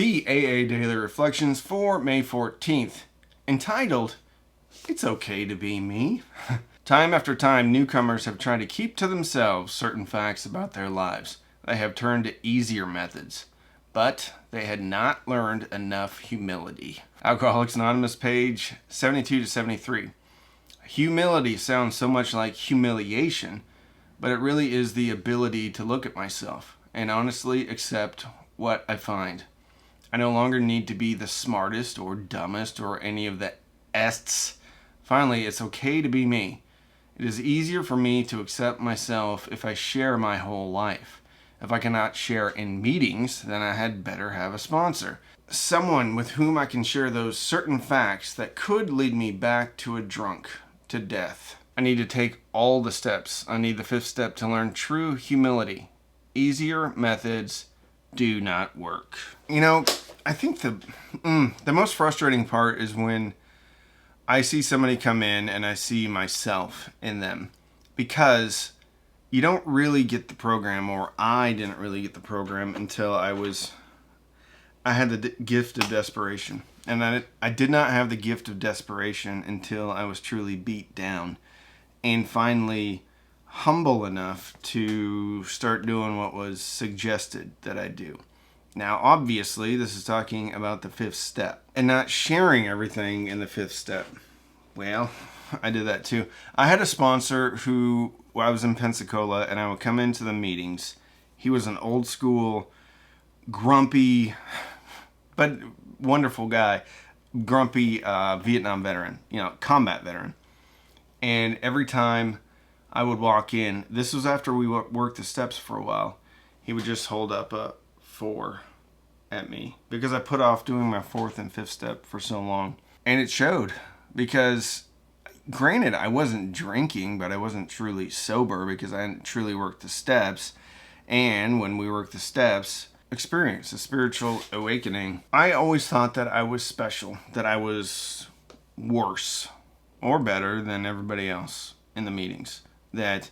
The AA Daily Reflections for May 14th, entitled, It's Okay to Be Me. Time after time, newcomers have tried to keep to themselves certain facts about their lives. They have turned to easier methods, but they had not learned enough humility. Alcoholics Anonymous, page 72 to 73. Humility sounds so much like humiliation, but it really is the ability to look at myself and honestly accept what I find. I no longer need to be the smartest or dumbest or any of the ests. Finally, it's okay to be me. It is easier for me to accept myself if I share my whole life. If I cannot share in meetings, then I had better have a sponsor. Someone with whom I can share those certain facts that could lead me back to a drunk, to death. I need to take all the steps. I need the fifth step to learn true humility. Easier methods do not work. You know, I think the most frustrating part is when I see somebody come in and I see myself in them, because you don't really get the program, or I didn't really get the program until I had the gift of desperation. And I did not have the gift of desperation until I was truly beat down and finally humble enough to start doing what was suggested that I do. Now, obviously, this is talking about the fifth step and not sharing everything in the fifth step. Well, I did that too. I had a sponsor who, I was in Pensacola, and I would come into the meetings. He was an old school, grumpy, but wonderful guy, grumpy Vietnam veteran, combat veteran. And every time I would walk in, this was after we worked the steps for a while, he would just hold up a 4 at me because I put off doing my fourth and fifth step for so long. And it showed, because granted, I wasn't drinking, but I wasn't truly sober because I hadn't truly worked the steps. And when we worked the steps, experienced a spiritual awakening. I always thought that I was special, that I was worse or better than everybody else in the meetings, that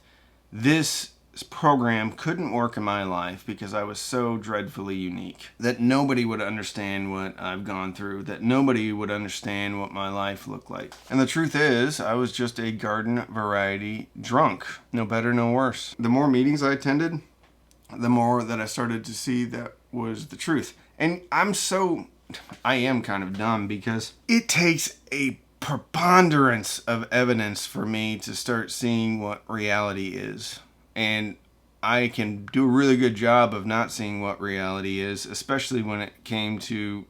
this program couldn't work in my life because I was so dreadfully unique, that nobody would understand what I've gone through, that nobody would understand what my life looked like. And the truth is, I was just a garden variety drunk, no better, no worse. The more meetings I attended, the more that I started to see that was the truth. And I am kind of dumb, because it takes a preponderance of evidence for me to start seeing what reality is. And I can do a really good job of not seeing what reality is, especially when it came to,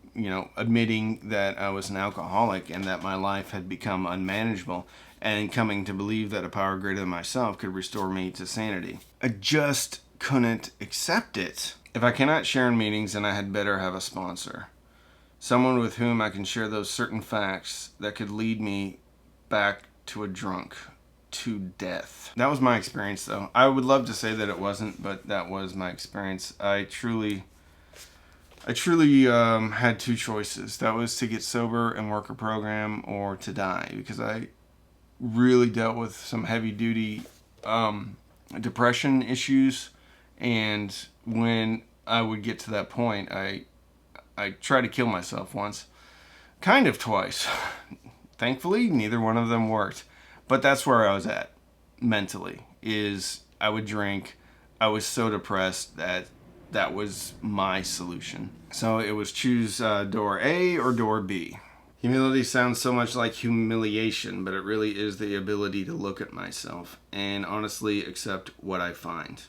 admitting that I was an alcoholic and that my life had become unmanageable, and coming to believe that a power greater than myself could restore me to sanity. I just couldn't accept it. If I cannot share in meetings, then I had better have a sponsor. Someone with whom I can share those certain facts that could lead me back to a drunk, to death. That was my experience, though. I would love to say that it wasn't, but that was my experience. I truly had two choices. That was to get sober and work a program, or to die, because I really dealt with some heavy duty depression issues. And when I would get to that point, I tried to kill myself once, kind of twice. Thankfully, neither one of them worked. But that's where I was at mentally, is I would drink. I was so depressed that was my solution. So it was choose door A or door B. Humility sounds so much like humiliation, but it really is the ability to look at myself and honestly accept what I find.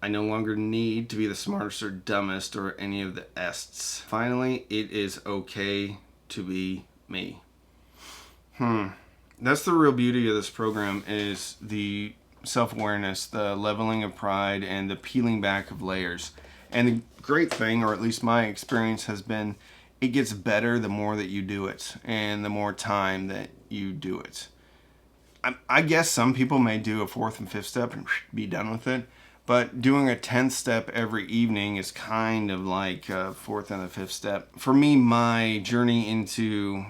I no longer need to be the smartest or dumbest or any of the ests. Finally, it is okay to be me. That's the real beauty of this program, is the self-awareness, the leveling of pride, and the peeling back of layers. And the great thing, or at least my experience, has been it gets better the more that you do it and the more time that you do it. I guess some people may do a fourth and fifth step and be done with it. But doing a 10th step every evening is kind of like a fourth and a fifth step. For me, my journey into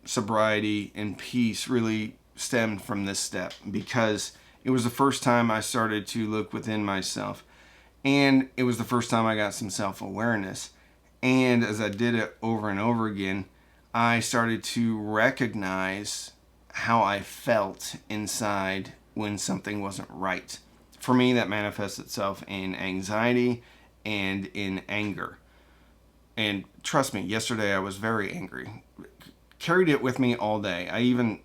sobriety and peace really stemmed from this step, because it was the first time I started to look within myself. And it was the first time I got some self-awareness. And as I did it over and over again, I started to recognize how I felt inside when something wasn't right. For me, that manifests itself in anxiety and in anger. And trust me, yesterday I was very angry. Carried it with me all day. I even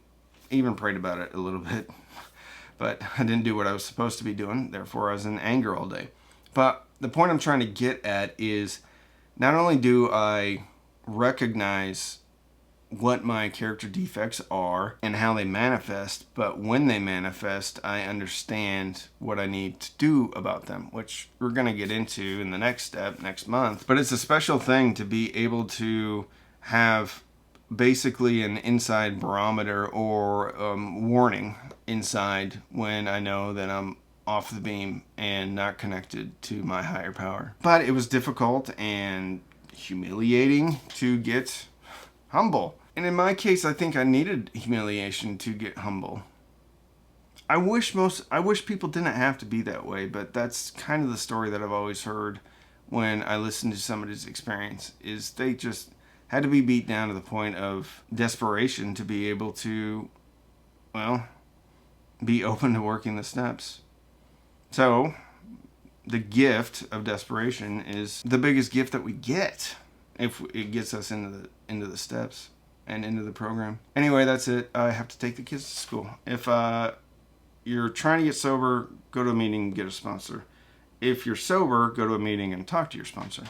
prayed about it a little bit, but I didn't do what I was supposed to be doing. Therefore, I was in anger all day. But the point I'm trying to get at is not only do I recognize what my character defects are and how they manifest, but when they manifest, I understand what I need to do about them, which we're going to get into in the next step next month. But it's a special thing to be able to have basically an inside barometer or warning inside when I know that I'm off the beam and not connected to my higher power. But it was difficult and humiliating to get humble. And in my case, I think I needed humiliation to get humble. I wish people didn't have to be that way, but that's kind of the story that I've always heard when I listen to somebody's experience, is they just had to be beat down to the point of desperation to be able to, well, be open to working the steps. So, the gift of desperation is the biggest gift that we get if it gets us into the steps and into the program. Anyway, that's it. I have to take the kids to school. If you're trying to get sober, go to a meeting and get a sponsor. If you're sober, go to a meeting and talk to your sponsor.